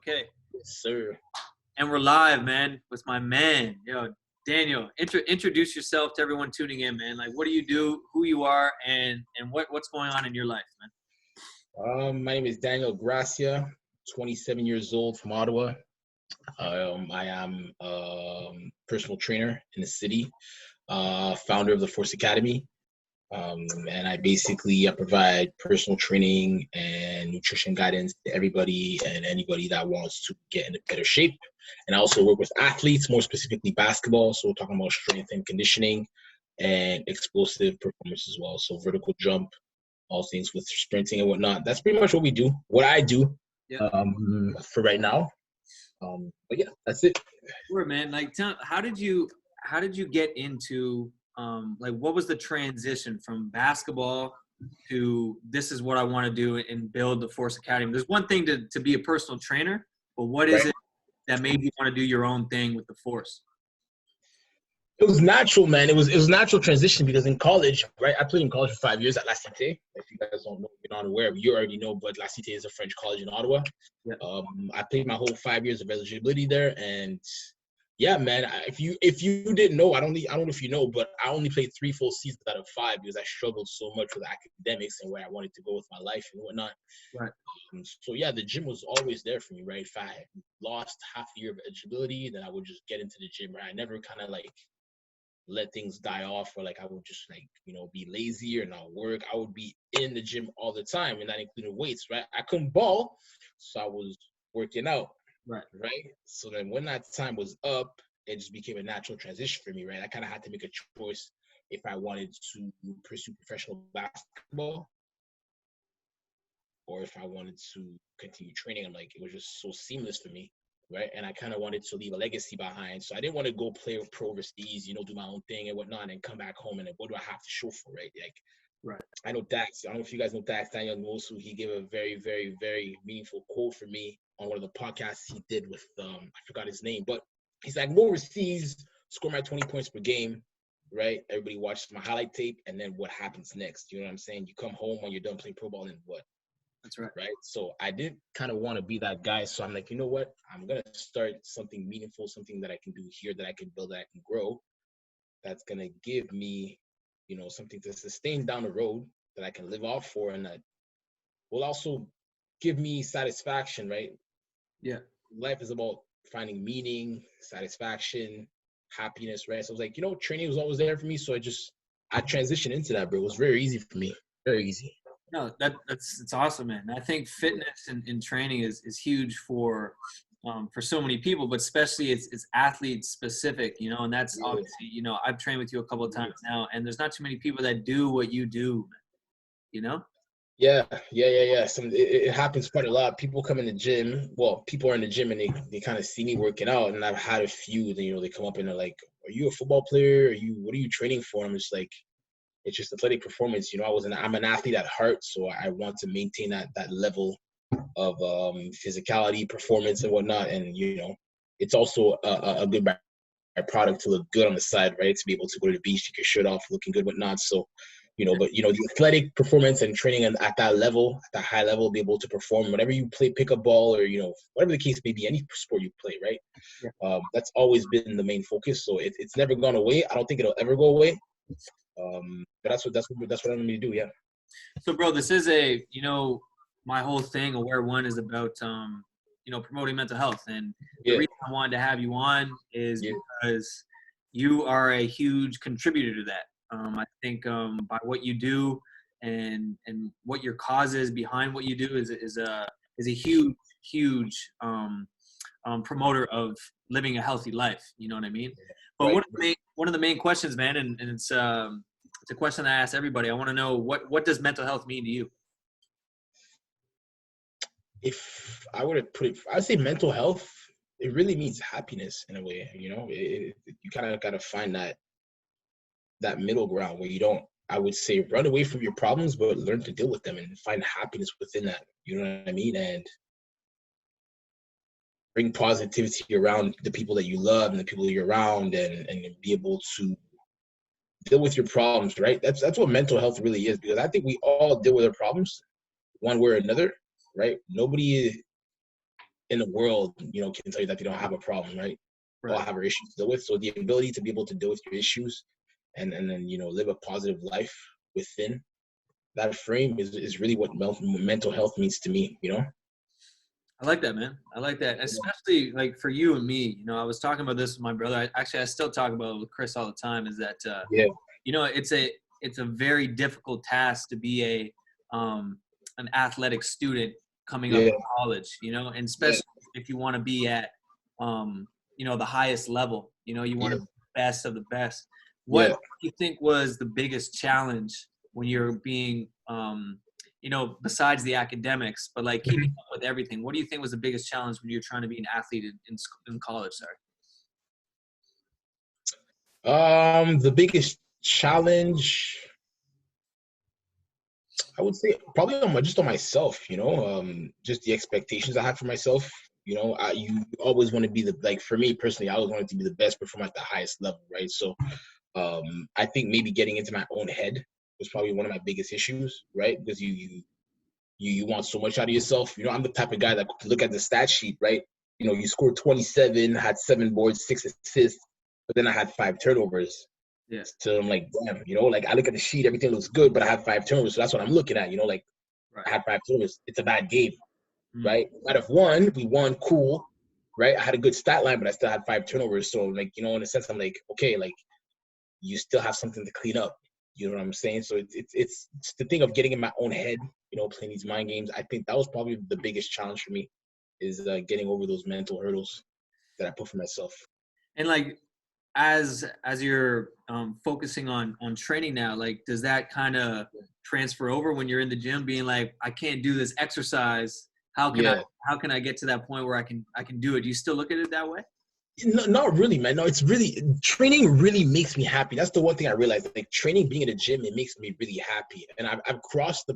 Okay. Yes, sir. And we're live, man, with my man. Yo, Daniel, introduce yourself to everyone tuning in, man. Like, what do you do, who you are, and what's going on in your life, man? My name is Daniel Garcia, 27 years old from Ottawa. I am personal trainer in the city, founder of the Force Academy. And I provide personal training and nutrition guidance to everybody and anybody that wants to get into better shape. And I also work with athletes, more specifically basketball. So we're talking about strength and conditioning and explosive performance as well. So vertical jump, all things with sprinting and whatnot. That's pretty much what we do, what I do for right now. But yeah, that's it. Sure, man. Like, how did you get into like, what was the transition from basketball to this is what I want to do and build the Force Academy? There's one thing to be a personal trainer, but what is it that made you want to do your own thing with the Force? It was natural, man. It was natural transition because in college, right? I played in college for 5 years at La Cité. If you guys don't know, you're not aware, you already know, but La Cité is a French college in Ottawa. Yeah. I played my whole 5 years of eligibility there, and yeah, man. If you didn't know, I don't know if you know, but I only played 3 full seasons out of 5 because I struggled so much with academics and where I wanted to go with my life and whatnot. Right. So yeah, the gym was always there for me, right? If I lost half a year of eligibility, then I would just get into the gym, right? I never kind of like let things die off, or like I would just like, be lazy or not work. I would be in the gym all the time, and that included weights, right? I couldn't ball, so I was working out, right? So then when that time was up, it just became a natural transition for me, right? I kind of had to make a choice if I wanted to pursue professional basketball or if I wanted to continue training. I'm like, it was just so seamless for me. Right. And I kind of wanted to leave a legacy behind. So I didn't want to go play pro overseas, do my own thing and whatnot and come back home. And then what do I have to show for, right? Like, right. I know Dax. I don't know if you guys know Dax, Daniel Mosu. He gave a very, very, very meaningful quote for me on one of the podcasts he did with, I forgot his name, but he's like, go overseas, score my 20 points per game, right? Everybody watches my highlight tape. And then what happens next? You know what I'm saying? You come home when you're done playing pro ball and what? That's right. Right. So I did kind of want to be that guy. So I'm like, you know what? I'm going to start something meaningful, something that I can do here, that I can build, that I can grow. That's going to give me, something to sustain down the road that I can live off for. And that will also give me satisfaction, right? Yeah. Life is about finding meaning, satisfaction, happiness, right? So I was like, training was always there for me. So I transitioned into that, bro. It was very easy for me. Very easy. No, it's awesome, man. I think fitness and training is huge for so many people, but especially it's athlete specific, and that's obviously, I've trained with you a couple of times now, and there's not too many people that do what you do, Yeah. It happens quite a lot. People come in the gym. Well, people are in the gym and they kind of see me working out, and I've had a few. They come up and they're like, "Are you a football player? What are you training for?" I'm just like, it's just athletic performance. I'm an athlete at heart, so I want to maintain that level of physicality, performance, and whatnot. And it's also a good byproduct to look good on the side, right? To be able to go to the beach, take your shirt off, looking good, whatnot. So, but the athletic performance and training at that level, at that high level, be able to perform whenever you play pickup ball or whatever the case may be, any sport you play, right? Yeah. That's always been the main focus. So it's never gone away. I don't think it'll ever go away. But that's what I'm going to do. Yeah. So, bro, this is my whole thing, Aware One, is about promoting mental health, and the reason I wanted to have you on is because you are a huge contributor to that. I think by what you do and what your cause is behind what you do is a huge promoter of living a healthy life. You know what I mean? But one of the main questions, man, and it's a question I ask everybody. I want to know what does mental health mean to you? If I were to put it, I'd say mental health, it really means happiness in a way. You kind of got to find that middle ground where you don't, I would say, run away from your problems, but learn to deal with them and find happiness within that. You know what I mean? And bring positivity around the people that you love and the people you're around, and be able to deal with your problems, right? That's what mental health really is, because I think we all deal with our problems one way or another, right? Nobody in the world, can tell you that they don't have a problem, right? All have our issues to deal with. So the ability to be able to deal with your issues and then, live a positive life within that frame is really what mental health means to me, I like that, man. I like that, especially like for you and me. I was talking about this with my brother. I still talk about it with Chris all the time. Is that it's a very difficult task to be an athletic student coming up in college. And especially if you want to be at the highest level. You want to be the best of the best. What do you think was the biggest challenge when you're being besides the academics, but like keeping up with everything? What do you think was the biggest challenge when you're trying to be an athlete in college? The biggest challenge, I would say, probably just on myself. Just the expectations I had for myself. You always want to be for me personally, I always wanted to be the best performer at the highest level, right? So, I think maybe getting into my own head was probably one of my biggest issues, right? Because you want so much out of yourself. I'm the type of guy that could look at the stat sheet, right? You scored 27, had 7 boards, 6 assists, but then I had 5 turnovers. Yeah. So I'm like, damn, I look at the sheet, everything looks good, but I have 5 turnovers. So that's what I'm looking at, I had 5 turnovers. It's a bad game, right? Out of we won, cool, right? I had a good stat line, but I still had 5 turnovers. So in a sense, I'm like, okay, you still have something to clean up. You know what I'm saying? So it's the thing of getting in my own head, playing these mind games. I think that was probably the biggest challenge for me, is getting over those mental hurdles that I put for myself. And as you're focusing on training now, does that kind of transfer over when you're in the gym, being like, I can't do this exercise? How can I get to that point where I can do it? Do you still look at it that way? No, not really, man. No, it's really, training really makes me happy. That's the one thing I realized. Training, being in the gym, it makes me really happy. And I've crossed the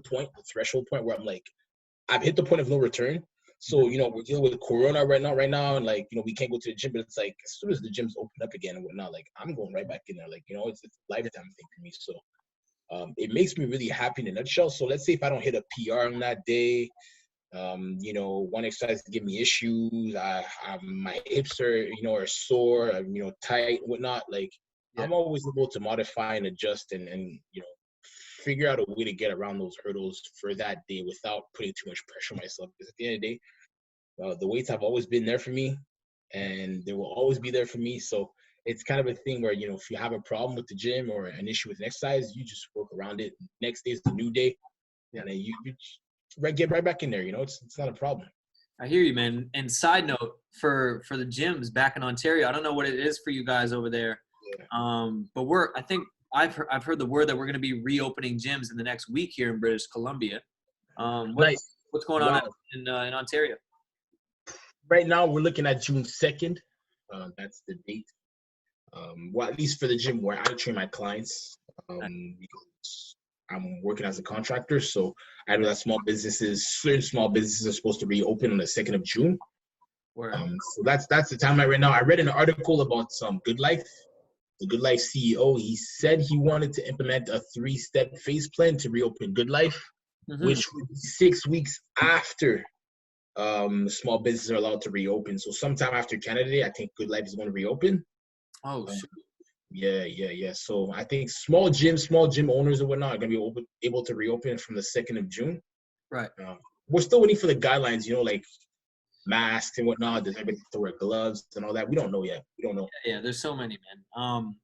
threshold point where I'm like, I've hit the point of no return. So, we're dealing with Corona right now. And we can't go to the gym, but it's like, as soon as the gyms open up again and whatnot, I'm going right back in there. It's a lifetime thing for me. So, it makes me really happy in a nutshell. So let's say if I don't hit a PR on that day, one exercise give me issues. My hips are sore, tight, whatnot. I'm always able to modify and adjust and figure out a way to get around those hurdles for that day without putting too much pressure on myself. Because at the end of the day, the weights have always been there for me, and they will always be there for me. So it's kind of a thing where if you have a problem with the gym or an issue with an exercise, you just work around it. Next day is the new day, and then you get right back in there. It's not a problem. I hear you, man. And side note, for the gyms back in Ontario, I don't know what it is for you guys over there. But I think I've heard the word that we're going to be reopening gyms in the next week here in British Columbia. Nice. What's going on in Ontario? Right now, we're looking at June 2nd. That's the date. Well, at least for the gym where I train my clients, because I'm working as a contractor. So I know that certain small businesses are supposed to reopen on the 2nd of June. So that's the timeline right now. I read an article about Good Life. The Good Life CEO, he said he wanted to implement a 3-step phase plan to reopen Good Life, which would be 6 weeks after small businesses are allowed to reopen. So sometime after Canada Day, I think Good Life is going to reopen. Oh, shit. Yeah. So I think small gym owners and whatnot are going to be able to reopen from the 2nd of June. Right. We're still waiting for the guidelines, masks and whatnot. Does everybody have to wear gloves and all that? We don't know yet. We don't know. Yeah, there's so many, man.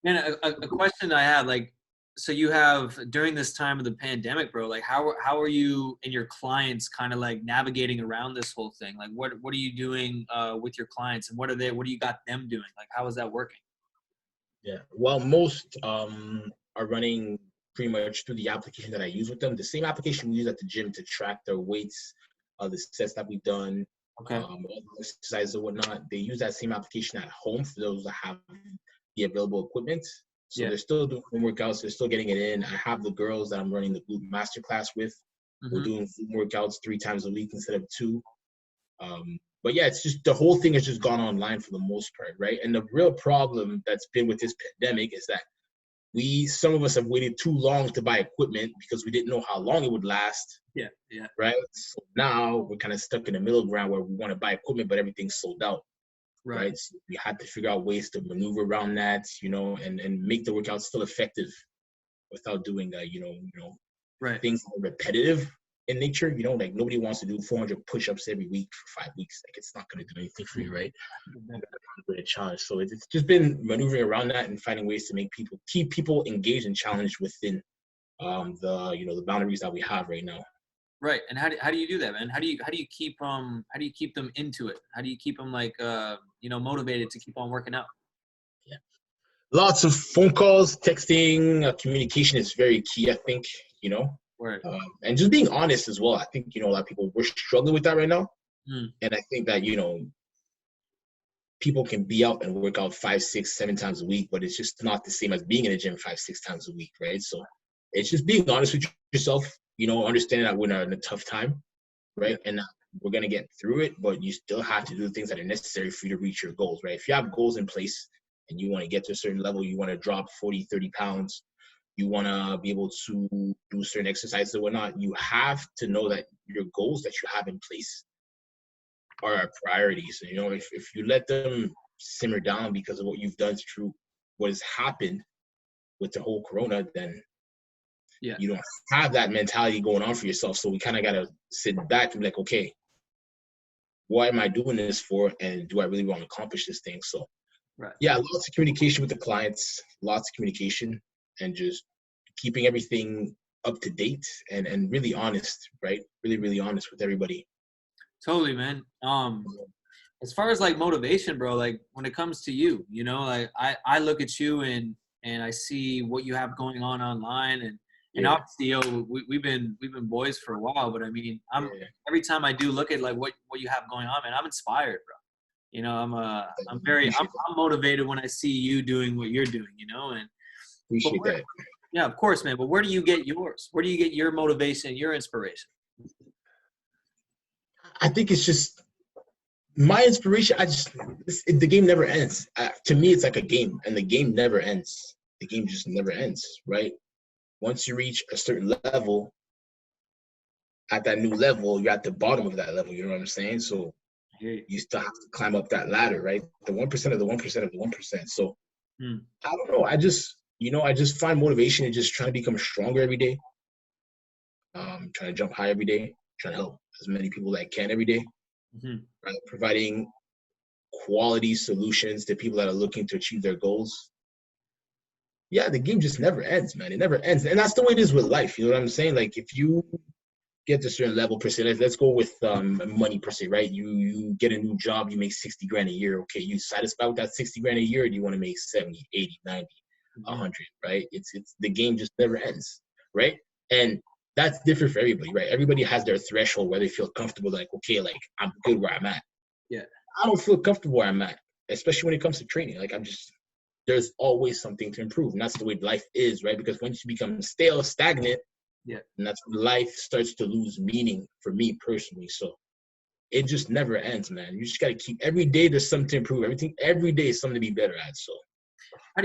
Man, a question I had, so you have, during this time of the pandemic, bro, how are you and your clients kind of navigating around this whole thing? What are you doing with your clients, and what do you got them doing? How is that working? Yeah, well, most are running pretty much through the application that I use with them. The same application we use at the gym to track their weights, the sets that we've done, all the exercises and whatnot. They use that same application at home for those that have the available equipment. So they're still doing home workouts. They're still getting it in. I have the girls that I'm running the glute masterclass with. We're doing workouts 3 times a week instead of 2. But yeah, it's just the whole thing has just gone online for the most part, right? And the real problem that's been with this pandemic is that some of us have waited too long to buy equipment because we didn't know how long it would last. Yeah, yeah. Right. So now we're kind of stuck in the middle ground where we want to buy equipment, but everything's sold out. Right. So we had to figure out ways to maneuver around that, and make the workout still effective without doing things that are repetitive in nature. Like nobody wants to do 400 push-ups every week for 5 weeks. Like it's not going to do anything for you, right? A challenge. So it's just been maneuvering around that and finding ways to keep people engaged and challenged within the boundaries that we have right now. Right. And how do you do that, man? How do you keep them into it? How do you keep them motivated to keep on working out? Yeah. Lots of phone calls, texting, communication is very key, I think, and just being honest as well. I think, a lot of people, we're struggling with that right now. And I think that, people can be out and work out 5, 6, 7 times a week, but it's just not the same as being in a gym 5, 6 times a week, right? So it's just being honest with yourself, understanding that we're in a tough time, right? And we're going to get through it, but you still have to do the things that are necessary for you to reach your goals, right? If you have goals in place and you want to get to a certain level, you want to drop 40, 30 pounds, you want to be able to do certain exercises and whatnot, you have to know that your goals that you have in place are our priorities. If you let them simmer down because of what you've done through what has happened with the whole corona, then you don't have that mentality going on for yourself. So we kind of got to sit back and be like, okay, what am I doing this for? And do I really want to accomplish this thing? So lots of communication with the clients, lots of communication, and just keeping everything up to date and really honest, right? Really, really honest with everybody. Totally, man. As far as like motivation, bro, like when it comes to you, like I look at you and I see what you have going on online, and obviously, we've been boys for a while, but I mean, every time I do look at like what you have going on, man, I'm inspired, bro. I'm motivated when I see you doing what you're doing, and appreciate that. Yeah, of course, man. But where do you get yours? Where do you get your motivation, your inspiration? I think it's just my inspiration. The game never ends. To me, it's like a game, and the game never ends. The game just never ends, right? Once you reach a certain level, at that new level, you're at the bottom of that level. You know what I'm saying? So you still have to climb up that ladder, right? The 1% of the 1% of the 1%. So I don't know. I just find motivation in just trying to become stronger every day. Trying to jump high every day. Trying to help as many people that I can every day. Right? Providing quality solutions to people that are looking to achieve their goals. Yeah, the game just never ends, man. It never ends. And that's the way it is with life. You know what I'm saying? Like if you get to a certain level per se, let's go with money per se, right? You get a new job, you make 60 grand a year. Okay, you satisfied with that 60 grand a year, or do you want to make 70, 80, 90, 100, right? It's the game just never ends, right? And that's different for everybody, right? Everybody has their threshold where they feel comfortable, like, okay, like I'm good where I'm at. Yeah. I don't feel comfortable where I'm at, especially when it comes to training. Like there's always something to improve. And that's the way life is, right? Because once you become stale, stagnant, and that's when life starts to lose meaning for me personally. So it just never ends, man. You just got to keep, every day there's something to improve. Every day is something to be better at. So I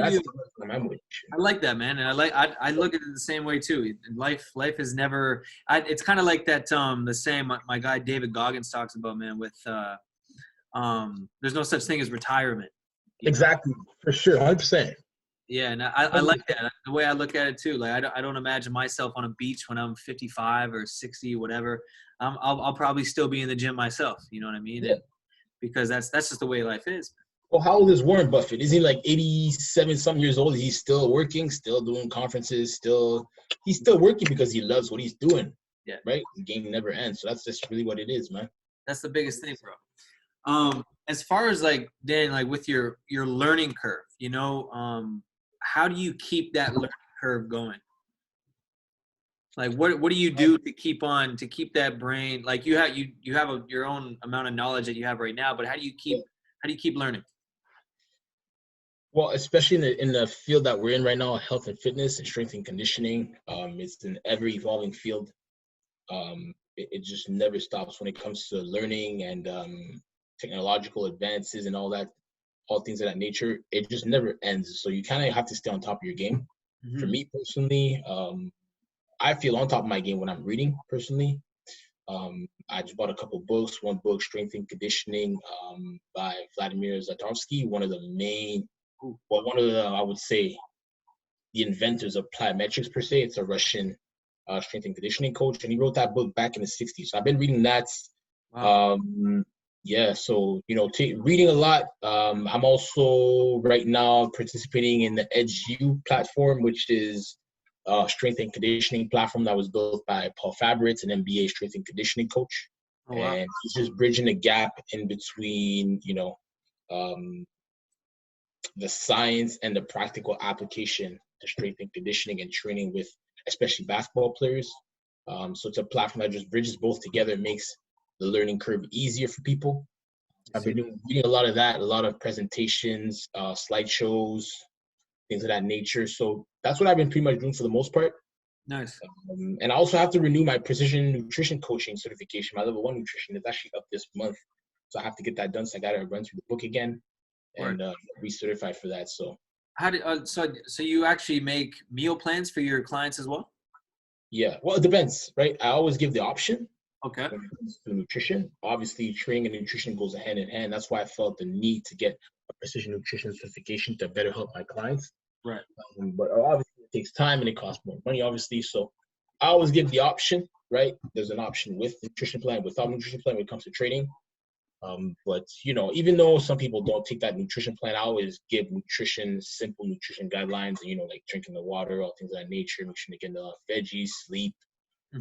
like that, man. And I look at it the same way too. Life is never, it's kind of like that, the same, my guy, David Goggins talks about, man, with, there's no such thing as retirement. Exactly. For sure. 100%. Yeah. And I like that. The way I look at it too. Like, I don't imagine myself on a beach when I'm 55 or 60, whatever. I'll probably still be in the gym myself. You know what I mean? Yeah. And because that's just the way life is. Well, how old is Warren Buffett? Is he like 87 some years old? He's still working, still doing conferences, he's still working because he loves what he's doing. Yeah. Right? The game never ends. So that's just really what it is, man. That's the biggest thing, bro. As far as like, Dan, like with your learning curve, how do you keep that learning curve going? Like what do you do to keep that brain? Like you have your own amount of knowledge that you have right now, but how do you keep learning? Well, especially in the field that we're in right now, health and fitness and strength and conditioning, it's an ever evolving field. It just never stops when it comes to learning and technological advances and all things of that nature. It just never ends. So you kind of have to stay on top of your game. For me personally, I feel on top of my game when I'm reading personally. I just bought a couple books. One book, Strength and Conditioning, by Vladimir Zatarsky, one of the main, well, one of the, I would say, the inventors of plyometrics per se. It's a Russian strength and conditioning coach, and he wrote that book back in the 60s. So I've been reading that. Wow. Yeah, so reading a lot. I'm also right now participating in the EdgeU platform, which is a strength and conditioning platform that was built by Paul Fabritz, an MBA strength and conditioning coach. Oh, wow. And he's just bridging the gap in between, the science and the practical application to strength and conditioning and training with especially basketball players. So it's a platform that just bridges both together, makes the learning curve easier for people. I've been reading a lot of that, a lot of presentations, slideshows, things of that nature. So that's what I've been pretty much doing for the most part. Nice. And I also have to renew my precision nutrition coaching certification. My level 1 nutrition is actually up this month. So I have to get that done. So I got to run through the book again and recertify for that. So how did so you actually make meal plans for your clients as well? Yeah, well, it depends, right? I always give the option. Okay. When it comes to nutrition, obviously training and nutrition goes hand in hand. That's why I felt the need to get a precision nutrition certification to better help my clients. Right. But obviously it takes time and it costs more money, obviously. So I always give the option, right? There's an option with nutrition plan, without nutrition plan when it comes to training. But even though some people don't take that nutrition plan, I always give simple nutrition guidelines, and like drinking the water, all things of that nature, make sure to get enough veggies, sleep,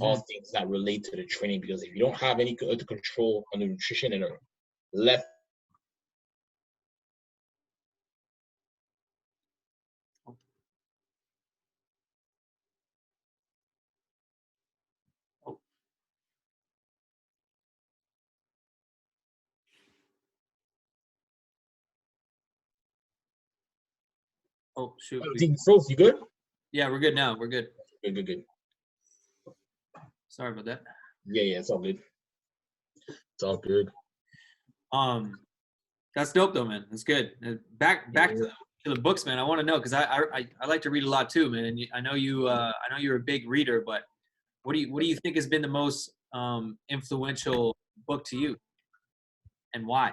all things that relate to the training. Because if you don't have any control on the nutrition and are left Oh, shoot. froze, you good? Yeah, we're good now. We're good. Good. Sorry about that. Yeah, it's all good. It's all good. That's dope though, man. That's good. Back to the books, man. I want to know because I like to read a lot too, man. And I know you're a big reader, but what do you think has been the most influential book to you, and why?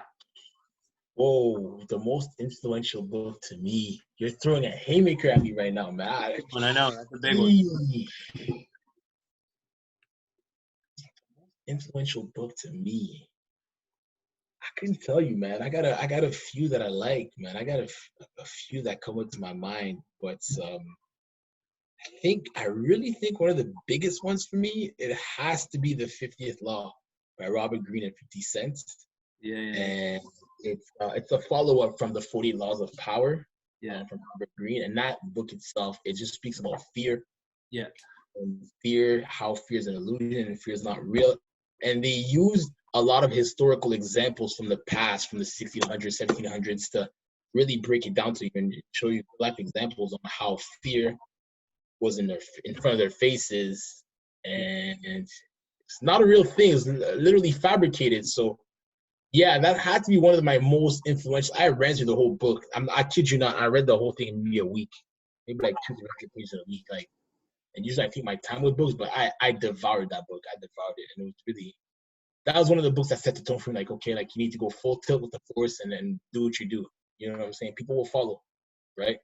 Whoa, the most influential book to me. You're throwing a haymaker at me right now, man. I know that's a big one. Influential book to me. I couldn't tell you, man. I got a few that I like, man. I got a few that come into my mind, but I really think one of the biggest ones for me, it has to be The 50th Law by Robert Greene and 50 Cent. Yeah. And it's a follow-up from The 40 Laws of Power, from Robert Greene. And that book itself, it just speaks about fear. Yeah. And fear, how fear is an illusion and fear is not real. And they used a lot of historical examples from the past, from the 1600s, 1700s, to really break it down to you and show you life examples on how fear was in front of their faces, and it's not a real thing. It's literally fabricated. So yeah, that had to be one of my most influential. I ran through the whole book. I kid you not. I read the whole thing in maybe a week, maybe like 200 pages a week. And usually I take my time with books, but I devoured that book. I devoured it, and it was really, that was one of the books that set the tone for me. Like, okay, like you need to go full tilt with the force and then do what you do. You know what I'm saying? People will follow, right?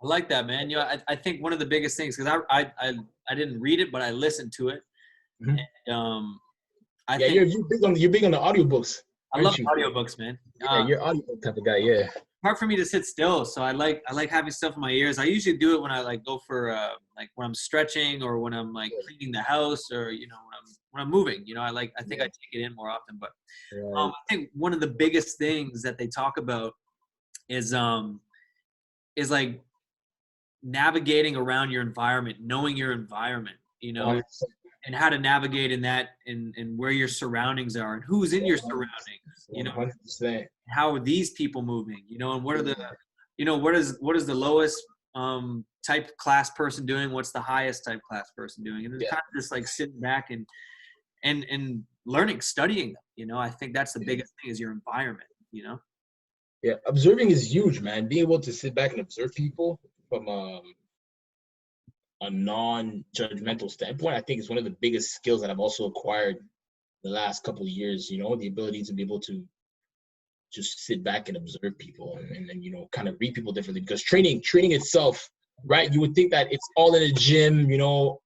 I like that, man. I think one of the biggest things, because I didn't read it, but I listened to it. Mm-hmm. And, I think you're big on the audiobooks. I love audiobooks, man. Yeah, you're an audiobook type of guy. Yeah. Hard for me to sit still, so I like having stuff in my ears. I usually do it when I go for when I'm stretching or when I'm cleaning the house, or when I'm moving. I think I take it in more often. But I think one of the biggest things that they talk about is navigating around your environment, knowing your environment, and how to navigate in that, and where your surroundings are, and who's in your surroundings, 100%. How are these people moving, and what are the, what is the lowest type class person doing? What's the highest type class person doing? And kind of just sitting back and learning, studying them. I think that's the biggest thing, is your environment. Yeah, observing is huge, man. Being able to sit back and observe people from a non-judgmental standpoint, I think it's one of the biggest skills that I've also acquired the last couple of years, you know, the ability to be able to just sit back and observe people and you know, kind of read people differently, because training itself, right? You would think that it's all in a gym, you know,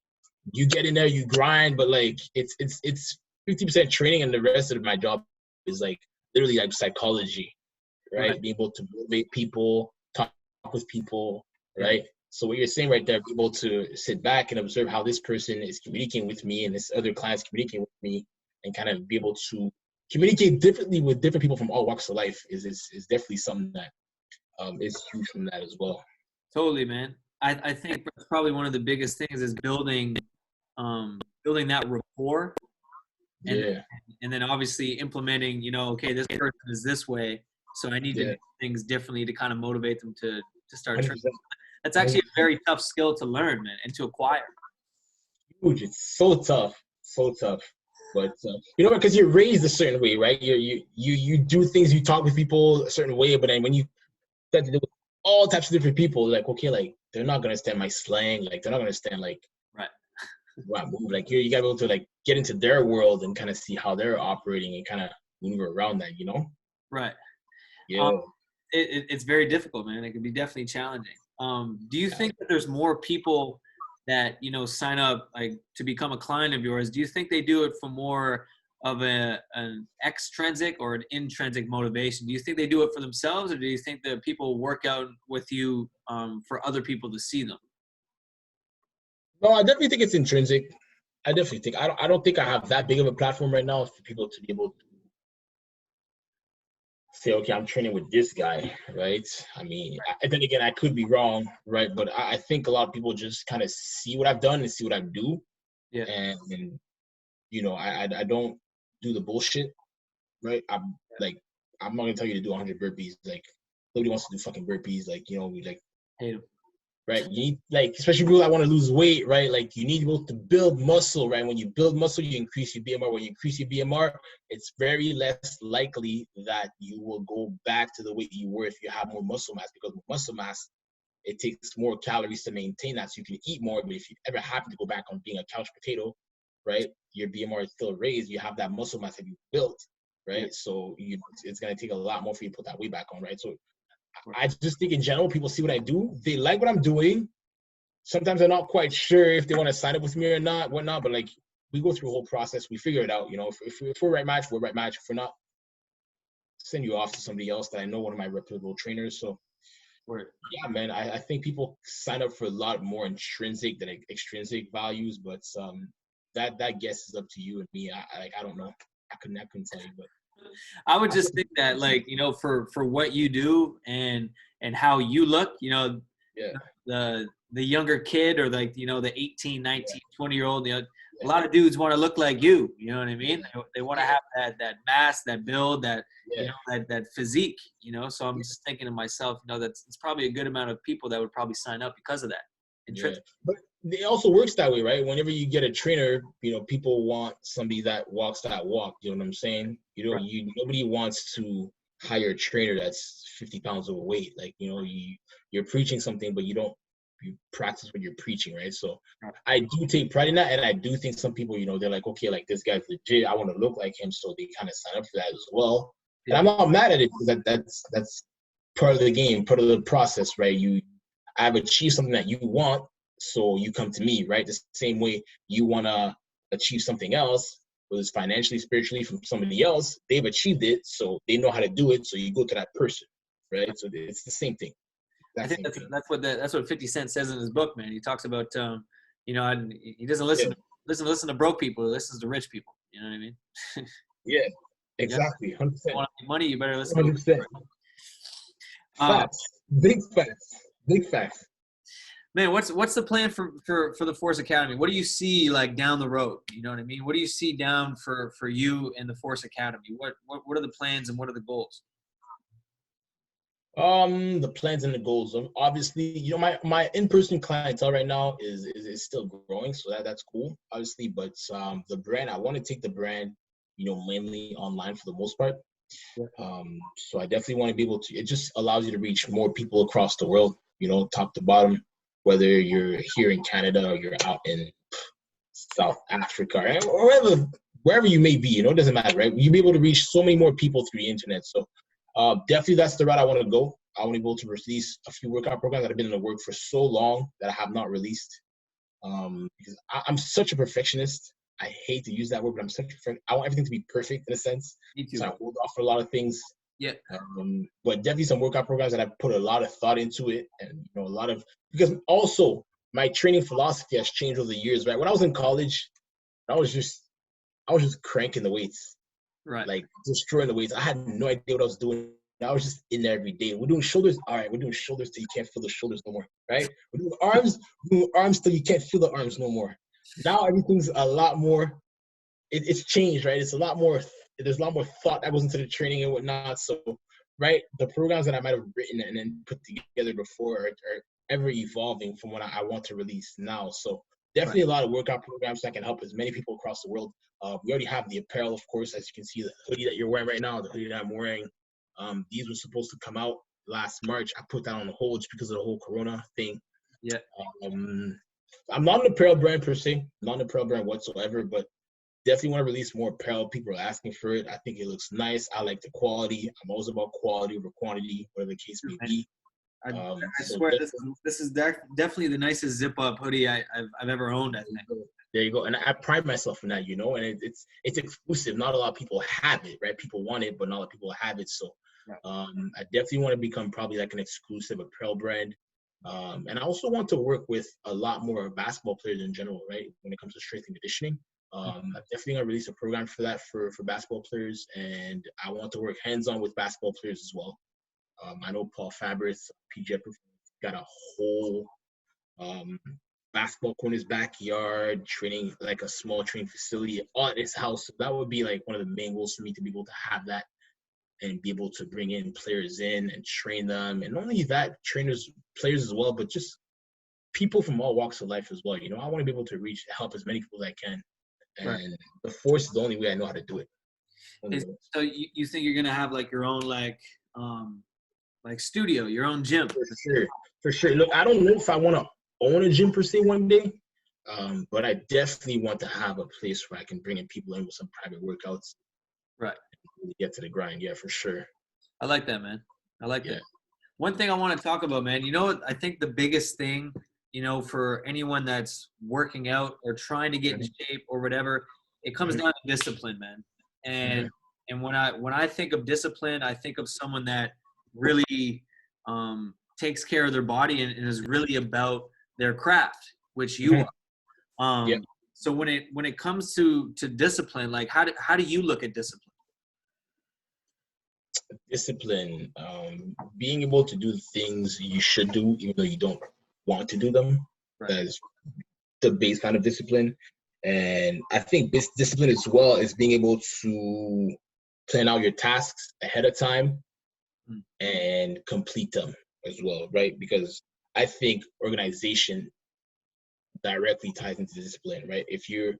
you get in there, you grind, but like it's 50% training, and the rest of my job is like literally like psychology, right? Being able to motivate people, talk with people, right? So what you're saying right there, be able to sit back and observe how this person is communicating with me and this other client's communicating with me, and kind of be able to communicate differently with different people from all walks of life is definitely something that is huge from that as well. Totally, man. I think that's probably one of the biggest things is building that rapport, and then obviously implementing, you know, okay, this person is this way, so I need to do things differently to kind of motivate them to start training. That's actually a very tough skill to learn, man, and to acquire. Huge. It's so tough, but you know, because you're raised a certain way, right? You do things, you talk with people a certain way, but then when you start to deal with all types of different people, like, okay, like they're not gonna understand my slang, like they're not gonna understand like what I move. Like you gotta be able to like get into their world and kind of see how they're operating and kind of maneuver around that, you know? Right. Yeah. It's very difficult, man. It can be definitely challenging. Do you think that there's more people that, you know, sign up like to become a client of yours? Do you think they do it for more of an extrinsic or an intrinsic motivation? Do you think they do it for themselves, or do you think that people work out with you for other people to see them? No, I definitely think it's intrinsic. I definitely think I don't think I have that big of a platform right now for people to be able to say, okay, I'm training with this guy, right? I mean, then again, I could be wrong, right? But I think a lot of people just kind of see what I've done and see what I do, and you know, I don't do the bullshit, right? I'm not gonna tell you to do 100 burpees. Like nobody wants to do fucking burpees. Like, you know, we like hate them. Right, you need, like, especially people that want to lose weight, right? Like, you need to be able to build muscle, right? When you build muscle, you increase your BMR. When you increase your BMR, it's very less likely that you will go back to the weight you were if you have more muscle mass, because with muscle mass, it takes more calories to maintain that, so you can eat more. But if you ever happen to go back on being a couch potato, right, your BMR is still raised, you have that muscle mass that you built, right? So it's going to take a lot more for you to put that weight back on, right? So I just think in general, people see what I do. They like what I'm doing. Sometimes they're not quite sure if they want to sign up with me or not, whatnot. But like, we go through a whole process. We figure it out. You know, if we're right match, we're right match. If we're not, send you off to somebody else that I know, one of my reputable trainers. So, yeah, man, I think people sign up for a lot more intrinsic than extrinsic values. But that guess is up to you and me. I don't know. I couldn't tell you, but. I would just think that, like, you know, for what you do and how you look, you know, the younger kid, or like, you know, the 18, 19, 20-year-old, you know, a lot of dudes want to look like you know what I mean? They want to have that mass, that build, that, you know, that physique, you know? So I'm just thinking to myself, you know, it's probably a good amount of people that would probably sign up because of that. But it also works that way, right? Whenever you get a trainer, you know, people want somebody that walks that walk. You know what I'm saying? Nobody wants to hire a trainer that's 50 pounds overweight. Like, you know, you're preaching something, but you practice what you're preaching, right? So I do take pride in that, and I do think some people, you know, they're like, okay, like this guy's legit, I want to look like him, so they kind of sign up for that as well. And I'm not mad at it, because that's part of the game, part of the process, right? I've achieved something that you want, so you come to me, right? The same way you want to achieve something else, whether it's financially, spiritually, from somebody else, they've achieved it, so they know how to do it, so you go to that person, right? So it's the same thing. I think that's what 50 Cent says in his book, man. He talks about, you know, and he doesn't listen to broke people. He listens to rich people. You know what I mean? Yeah, exactly. 100%. If you want to make money, you better listen 100%. to Facts. Big facts. Man, what's the plan for the Force Academy? What do you see like down the road? You know what I mean? What do you see down for you and the Force Academy? What are the plans and what are the goals? The plans and the goals. Obviously, you know, my in-person clientele right now is still growing, so that's cool, obviously. But the brand, I want to take the brand, you know, mainly online for the most part. So I definitely want to be able to. It just allows you to reach more people across the world, you know, top to bottom. whether you're here in Canada or you're out in South Africa or wherever you may be, you know, it doesn't matter, right? You'll be able to reach so many more people through the internet. So definitely that's the route I want to go. I want to be able to release a few workout programs that have been in the work for so long that I have not released. Because I'm such a perfectionist. I hate to use that word, but I'm such a perfect. I want everything to be perfect in a sense. Me too. So I hold off for a lot of things. Yeah. But definitely some workout programs that I put a lot of thought into it, and you know, a lot of, because also my training philosophy has changed over the years. Right, when I was in college, I was just cranking the weights, right, like destroying the weights. I had no idea what I was doing. I was just in there every day. We're doing shoulders. All right, we're doing shoulders till you can't feel the shoulders no more. Right? We're doing arms till you can't feel the arms no more. Now everything's a lot more. It's changed, right? It's a lot more. There's a lot more thought that goes into the training and whatnot. So, right, the programs that I might have written and then put together before are ever evolving from what I want to release now. So definitely a lot of workout programs that can help as many people across the world. We already have the apparel, of course, as you can see, the hoodie that you're wearing right now, the hoodie that I'm wearing. These were supposed to come out last March. I put that on hold just because of the whole Corona thing. Yeah. I'm not an apparel brand per se, not an apparel brand whatsoever, but definitely want to release more apparel. People are asking for it. I think it looks nice. I like the quality. I'm always about quality over quantity, whatever the case may be. I swear this is definitely the nicest zip-up hoodie I've ever owned, I think. There you go. And I pride myself in that, you know, and it's exclusive. Not a lot of people have it, right? People want it, but not a lot of people have it. So I definitely want to become probably like an exclusive apparel brand. And I also want to work with a lot more basketball players in general, right? When it comes to strength and conditioning. I'm definitely going to release a program for that for basketball players. And I want to work hands-on with basketball players as well. I know Paul Fabris, PJ, got a whole basketball court in his backyard, training like a small training facility at his house. So that would be like one of the main goals for me, to be able to have that and be able to bring in players in and train them. And not only that, players as well, but just people from all walks of life as well. You know, I want to be able to help as many people as I can. And the force is the only way I know how to do it. So you think you're going to have like your own like studio, your own gym? For sure. Look, I don't know if I want to own a gym per se one day, but I definitely want to have a place where I can bring in people in with some private workouts. Right. Really get to the grind. Yeah, for sure. I like that, man. I like that. One thing I want to talk about, man, you know what? I think the biggest thing, you know, for anyone that's working out or trying to get in shape or whatever, it comes down to discipline, man. And when I think of discipline, I think of someone that really takes care of their body and is really about their craft, which you are. So when it comes to discipline, like how do you look at discipline? Discipline, being able to do the things you should do even though you don't want to do them. That is the baseline of discipline. And I think this discipline as well is being able to plan out your tasks ahead of time and complete them as well, right? Because I think organization directly ties into discipline, right? If you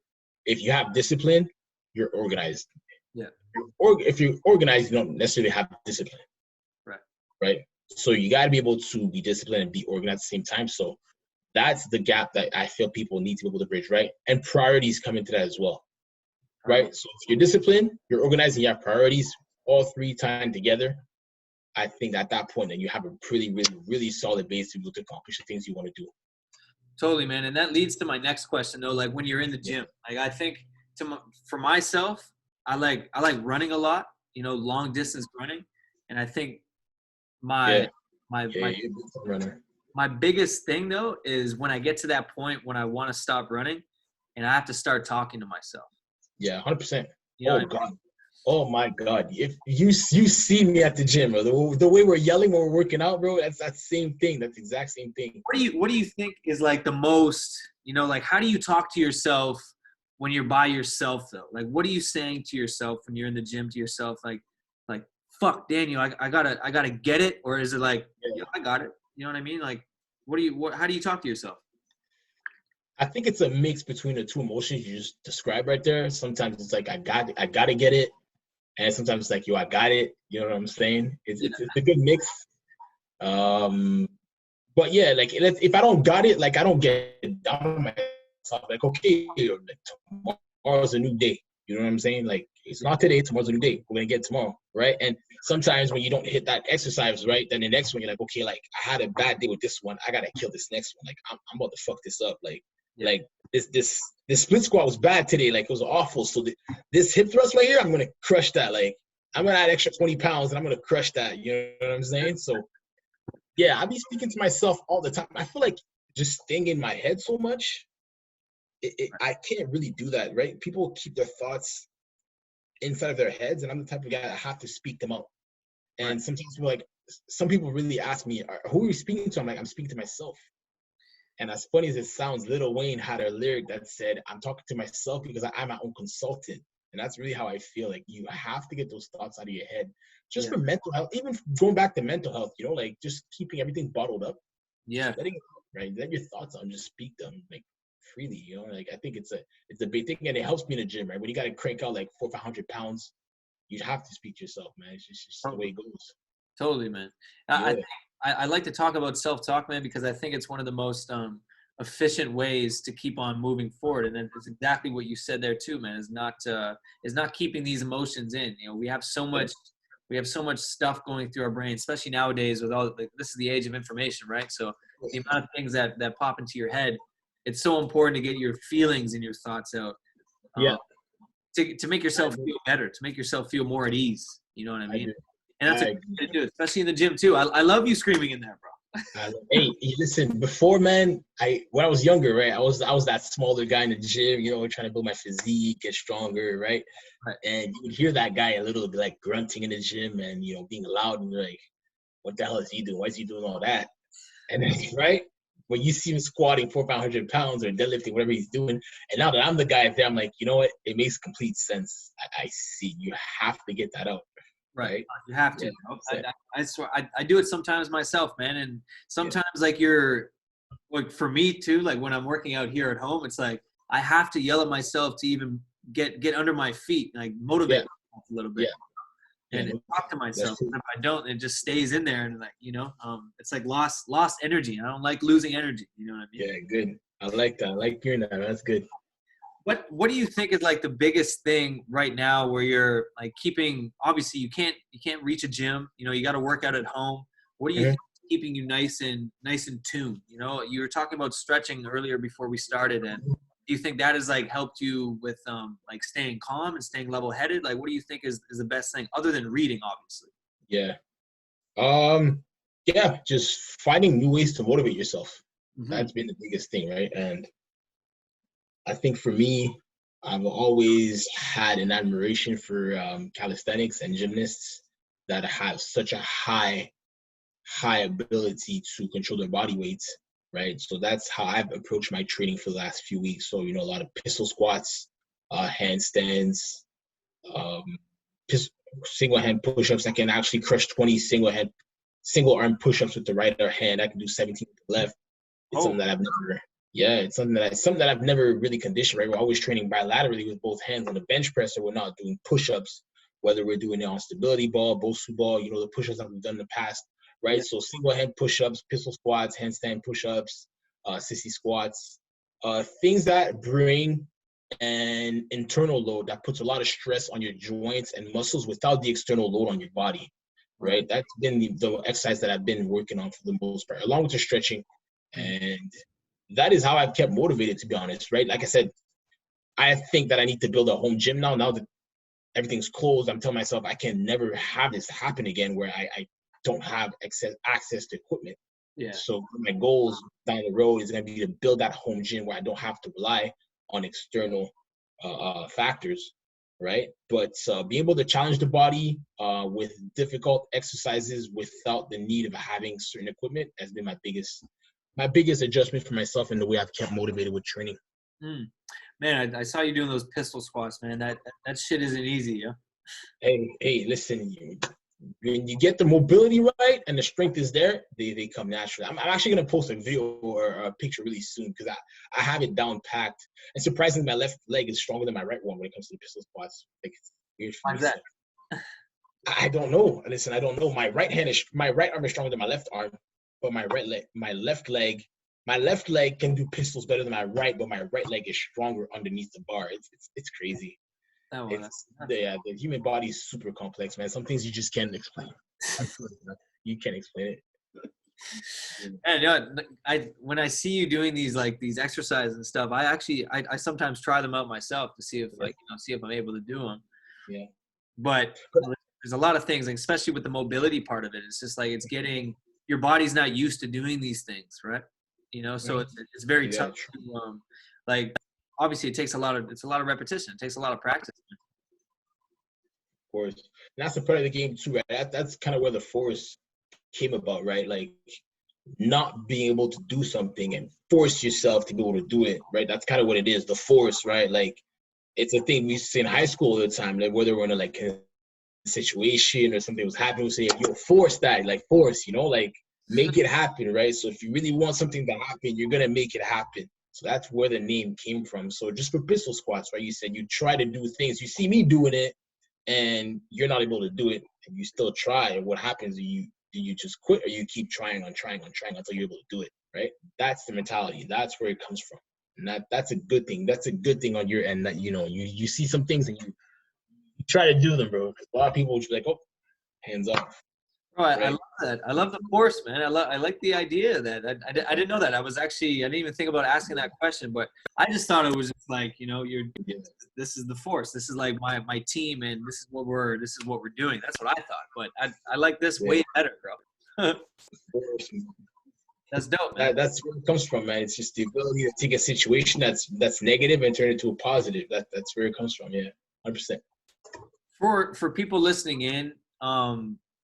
have discipline, you're organized. Yeah. Or if you're organized, you don't necessarily have discipline. Right. So you got to be able to be disciplined and be organized at the same time. So that's the gap that I feel people need to be able to bridge, right? And priorities come into that as well, right? So if you're disciplined, you're organized, and you have priorities, all three tied together, I think at that point, then you have a really, really, really solid base to be able to accomplish the things you want to do. Totally, man. And that leads to my next question, though. Like when you're in the gym, like I think for myself, I like running a lot, you know, long distance running. And I think my biggest thing though is when I get to that point when I want to stop running and I have to start talking to myself. Yeah, 100%. God. Oh my God. If you see me at the gym, bro, the way we're yelling when we're working out, bro, that's that same thing. That's the exact same thing. What do you think is like the most, you know, like how do you talk to yourself when you're by yourself though? Like what are you saying to yourself when you're in the gym to yourself? Like fuck Daniel, I gotta get it? Or is it like, yeah, I got it? You know what I mean? Like how do you talk to yourself? I think it's a mix between the two emotions you just described right there. Sometimes it's like I gotta get it. And sometimes it's like, yo, I got it. You know what I'm saying? It's a good mix. But yeah, like if I don't got it, like I don't get down on myself. Like, okay, like, tomorrow's a new day. You know what I'm saying? Like, it's not today, tomorrow's a new day. We're gonna get tomorrow, right? And sometimes when you don't hit that exercise, right, then the next one you're like, okay, like I had a bad day with this one. I gotta kill this next one. Like I'm about to fuck this up. Like this split squat was bad today. Like it was awful. So this hip thrust right here, I'm gonna crush that. Like I'm gonna add extra 20 pounds and I'm gonna crush that. You know what I'm saying? So yeah, I be speaking to myself all the time. I feel like just staying in my head so much, I can't really do that, right? People keep their thoughts inside of their heads, and I'm the type of guy that have to speak them out. And sometimes people some people really ask me, who are you speaking to? I'm like, I'm speaking to myself. And as funny as it sounds, Lil Wayne had a lyric that said, I'm talking to myself because I'm my own consultant. And that's really how I feel. Like you have to get those thoughts out of your head just for mental health, even going back to mental health, you know, like just keeping everything bottled up. Yeah. Letting it out, right? Let your thoughts out and just speak them like freely, you know, like I think it's a big thing, and it helps me in the gym, right? When you got to crank out like 400 or 500 pounds, you have to speak to yourself, man. It's just the way it goes. Totally, man. Yeah. I like to talk about self-talk, man, because I think it's one of the most efficient ways to keep on moving forward. And then it's exactly what you said there too, man. Is not keeping these emotions in. You know, we have so much stuff going through our brain, especially nowadays with all this is the age of information, right? So the amount of things that pop into your head, it's so important to get your feelings and your thoughts out. To make yourself feel better, to make yourself feel more at ease. You know what I mean? And that's a good thing to do, especially in the gym too. I love you screaming in there, bro. Hey, listen, before, man, when I was younger, right, I was that smaller guy in the gym, you know, trying to build my physique, get stronger, right? And you would hear that guy a little bit like grunting in the gym and, you know, being loud, and you're like, what the hell is he doing? Why is he doing all that? And then, right, when you see him squatting 400 or 500 pounds or deadlifting, whatever he's doing, and now that I'm the guy there, I'm like, you know what? It makes complete sense. I see. You have to get that out. Right. You have to. Yeah, I swear, I do it sometimes myself, man. And sometimes like for me too, like when I'm working out here at home, it's like I have to yell at myself to even get under my feet, like motivate myself a little bit. And talk to myself. If I don't, it just stays in there, and like, you know, it's like lost energy. I don't like losing energy. You know what I mean? Yeah, good. I like that. I like hearing that. That's good. What do you think is like the biggest thing right now where you're like keeping, obviously you can't reach a gym, you know, you got to work out at home. What do you think is keeping you nice and tuned? You know, you were talking about stretching earlier before we started, and do you think that has like helped you with like staying calm and staying level headed? Like what do you think is the best thing other than reading, obviously? Yeah, just finding new ways to motivate yourself. That's been the biggest thing, right? And I think for me, I've always had an admiration for calisthenics and gymnasts that have such a high ability to control their body weights, right? So that's how I've approached my training for the last few weeks. So, you know, a lot of pistol squats, handstands, single hand push-ups. I can actually crush 20 single arm push-ups with the right hand. I can do 17 with the left. It's something that I've never. Yeah, it's something that I've never really conditioned, right? We're always training bilaterally with both hands on the bench press, so we're not doing push-ups, whether we're doing it on stability ball, Bosu ball, you know, the push-ups that we've done in the past, right? So single hand push-ups, pistol squats, handstand push-ups, sissy squats, things that bring an internal load that puts a lot of stress on your joints and muscles without the external load on your body, right? That's been the exercise that I've been working on for the most part, along with the stretching. And that is how I've kept motivated, to be honest, right? Like I said, I think that I need to build a home gym now. Now that everything's closed, I'm telling myself I can never have this happen again where I don't have access to equipment. Yeah. So my goals down the road is going to be to build that home gym where I don't have to rely on external factors, right? But being able to challenge the body with difficult exercises without the need of having certain equipment has been my biggest adjustment for myself and the way I've kept motivated with training. Man, I saw you doing those pistol squats, man. That shit isn't easy, yeah? Hey, listen, when you get the mobility right and the strength is there, they come naturally. I'm actually going to post a video or a picture really soon because I have it down packed. And surprisingly, my left leg is stronger than my right one when it comes to the pistol squats. Like, it's weird for me. Why's that? I don't know. Listen, I don't know. My right arm is stronger than my left arm. but my left leg can do pistols better than my right, but my right leg is stronger underneath the bar. It's crazy. Oh, well, The human body is super complex, man. Some things you just can't explain. You can't explain it. And when I see you doing these exercises and stuff, I sometimes try them out myself to see if see if I'm able to do them. Yeah. But there's a lot of things, like, especially with the mobility part of it. It's just like your body's not used to doing these things, right? So it's very tough. To, obviously, it's a lot of repetition. It takes a lot of practice. Of course, and that's a part of the game too, right? That's kind of where the force came about, right? Like not being able to do something and force yourself to be able to do it, right? That's kind of what it is, the force, right? Like it's a thing we used to say in high school all the time, like whether we're in a situation or something was happening, we say, yo, force that, like force, like make it happen, right? So if you really want something to happen, you're gonna make it happen. So that's where the name came from. So just for pistol squats, right? You said you try to do things, you see me doing it, and you're not able to do it, and you still try. And what happens? Do you just quit, or you keep trying until you're able to do it, right? That's the mentality. That's where it comes from, and that's a good thing. That's a good thing on your end, that you see some things and you try to do them, bro. A lot of people will just be like, oh, hands off. Oh, I love that. I love the force, man. I like the idea of that. I didn't know that. I didn't even think about asking that question, but I just thought it was just like, this is the force. This is like my team, and this is what we're doing. That's what I thought. But I like this way better, bro. That's dope, man. That's where it comes from, man. It's just the ability to take a situation that's negative and turn it into a positive. That's where it comes from. Yeah, 100%. For people listening in,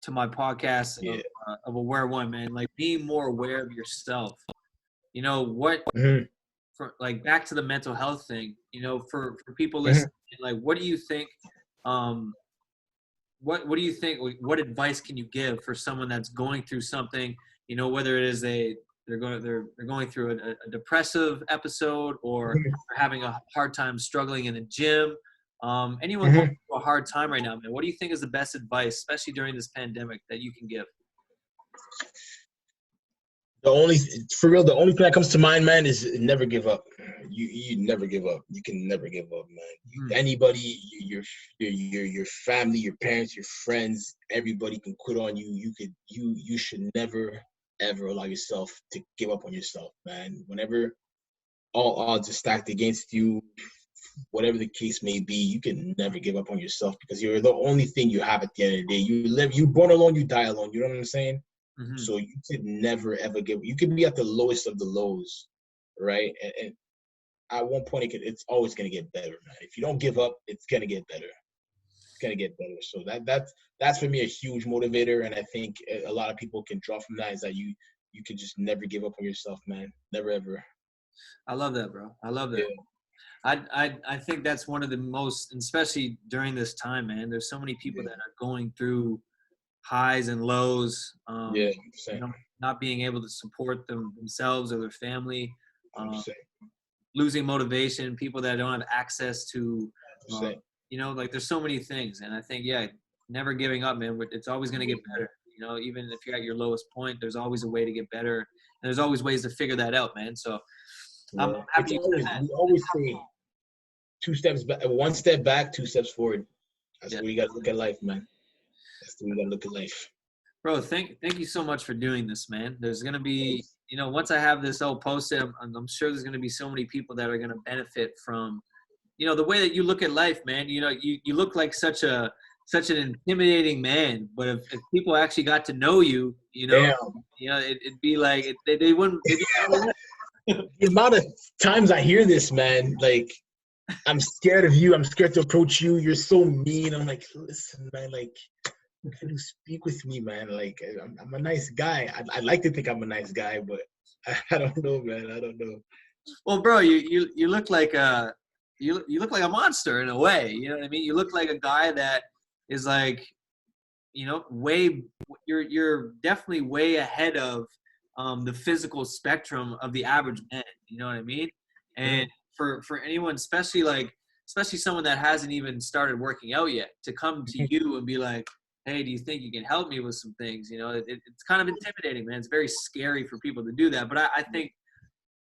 to my podcast of Aware One, man, like being more aware of yourself. What for, like, back to the mental health thing. For people listening, like, what do you think? What do you think? What advice can you give for someone that's going through something? Whether it is they're going through a depressive episode, or they're having a hard time struggling in the gym. Anyone going through a hard time right now, man, what do you think is the best advice, especially during this pandemic, that you can give? The only thing that comes to mind, man, is never give up. You never give up. You can never give up, man. Anybody, your family, your parents, your friends, everybody can quit on you. You should never ever allow yourself to give up on yourself, man. Whenever all odds are stacked against you, whatever the case may be, you can never give up on yourself, because you're the only thing you have at the end of the day. You born alone, you die alone. You know what I'm saying? Mm-hmm. So you could never ever you could be at the lowest of the lows, right? And at one point, it's always gonna get better, man. If you don't give up, it's gonna get better. It's gonna get better. So that's for me a huge motivator, and I think a lot of people can draw from that, is that you can just never give up on yourself, man. Never ever. I love that, bro. I love that. Yeah. I think that's one of the most, especially during this time, man. There's so many people that are going through highs and lows. Not being able to support themselves or their family, losing motivation, people that don't have access to, there's so many things. And I think, never giving up, man. It's always going to get better. Even if you're at your lowest point, there's always a way to get better, and there's always ways to figure that out, man. So I'm happy. We always say 2 steps back, 1 step back, 2 steps forward. That's the way you got to look at life, man. That's the way you got to look at life. Bro, thank you so much for doing this, man. There's going to be, once I have this all posted, I'm sure there's going to be so many people that are going to benefit from, the way that you look at life, man. You look like such an intimidating man, but if people actually got to know you, it'd be like, they wouldn't. The amount of times I hear this, man, like, I'm scared of you. I'm scared to approach you. You're so mean. I'm like, listen, man, like, can you speak with me, man? Like, I'm a nice guy. I'd like to think I'm a nice guy, but I don't know, man. I don't know. Well, bro, you look like you look like a monster in a way. You know what I mean? You look like a guy that is like, you're definitely way ahead of the physical spectrum of the average man. You know what I mean? And for anyone, especially someone that hasn't even started working out yet, to come to you and be like, hey, do you think you can help me with some things? You know, it's kind of intimidating, man. It's very scary for people to do that. But I think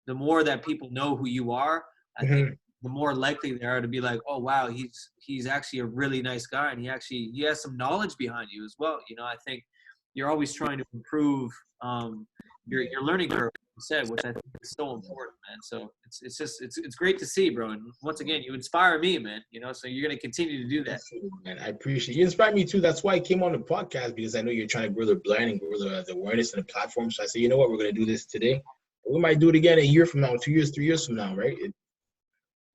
the more that people know who you are, I think the more likely they are to be like, oh, wow, he's actually a really nice guy. And he has some knowledge behind you as well. You know, I think you're always trying to improve your learning curve, like you said, which I think is so important, man. So it's great to see, bro. And once again, you inspire me, man. You know, so you're gonna continue to do that. Man, I appreciate you. Inspire me too. That's why I came on the podcast, because I know you're trying to grow the brand and grow the awareness and the platform. So I said, you know what, we're gonna do this today. We might do it again a year from now, 2 years, 3 years from now, right?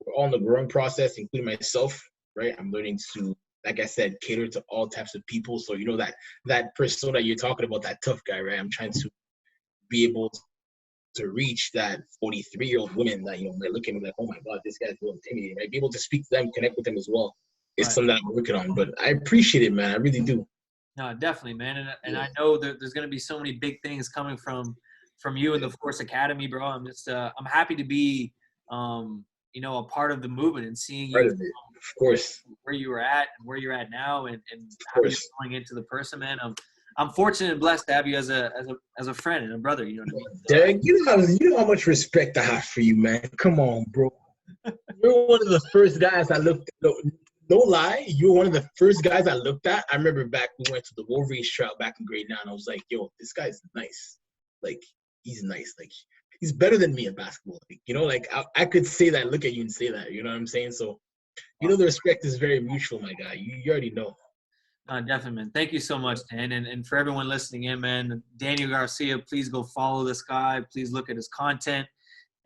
We're all in the growing process, including myself, right? I'm learning to, like I said, cater to all types of people. So you know that persona you're talking about, that tough guy, right? I'm trying to be able to reach that 43-year-old women that, you know, might look at me like, oh my God, this guy's so intimidating, right? Be able to speak to them, connect with them as well. It's something that I'm working on, but I appreciate it, man. I really do. No, definitely, man. And I know that there's going to be so many big things coming from you and the Force Academy, bro. I'm just, I'm happy to be, you know, a part of the movement and seeing you, Of course, where you were at and where you're at now, and how you're going into the person, man. I'm fortunate and blessed to have you as a friend and a brother. You know what I mean? So, Derek, you know how much respect I have for you, man. Come on, bro. You're one of the first guys I looked at. No lie, you're one of the first guys I looked at. I remember back, we went to the Wolverines trial back in grade 9. I was like, yo, this guy's nice. Like, he's nice. Like, he's better than me in basketball. Like, you know, like I could say that, look at you and say that. You know what I'm saying? So, you know, the respect is very mutual, my guy. You already know. Definitely, man. Thank you so much, Dan. And for everyone listening in, man, Daniel Garcia, please go follow this guy. Please look at his content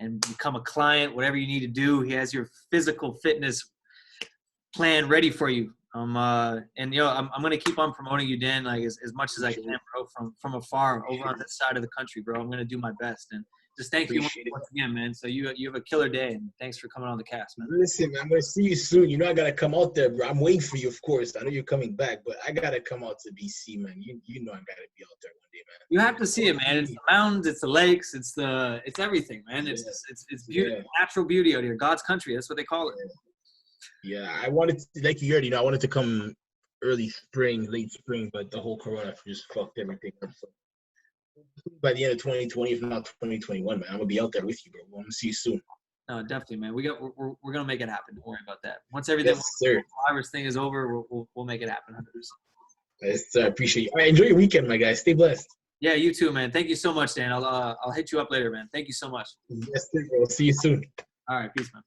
and become a client, whatever you need to do. He has your physical fitness plan ready for you. And you know, I'm gonna keep on promoting you, Dan, like as much as I can, bro, from afar over on this side of the country, bro. I'm gonna do my best. And just thank you once again, man. So you have a killer day, and thanks for coming on the cast, man. Listen, man, I'm gonna see you soon. You know I gotta come out there, bro. I'm waiting for you, of course. I know you're coming back, but I gotta come out to BC, man. You know I gotta be out there one day, man. You have to see it, man. It's the mountains, it's the lakes, it's everything, man. It's beautiful, natural beauty out here. God's country. That's what they call it. Yeah, I wanted to, like you already know, I wanted to come early spring, late spring, but the whole corona just fucked everything up. So by the end of 2020, if not 2021, man, I'm gonna be out there with you, bro. I'm gonna see you soon. No, definitely, man. We're gonna make it happen. Don't worry about that. Once everything virus thing is over, we'll make it happen. 100%. Yes, sir. I appreciate you. All right, enjoy your weekend, my guy. Stay blessed. Yeah, you too, man. Thank you so much, Dan. I'll hit you up later, man. Thank you so much. Yes, sir. We'll see you soon. All right, peace, man.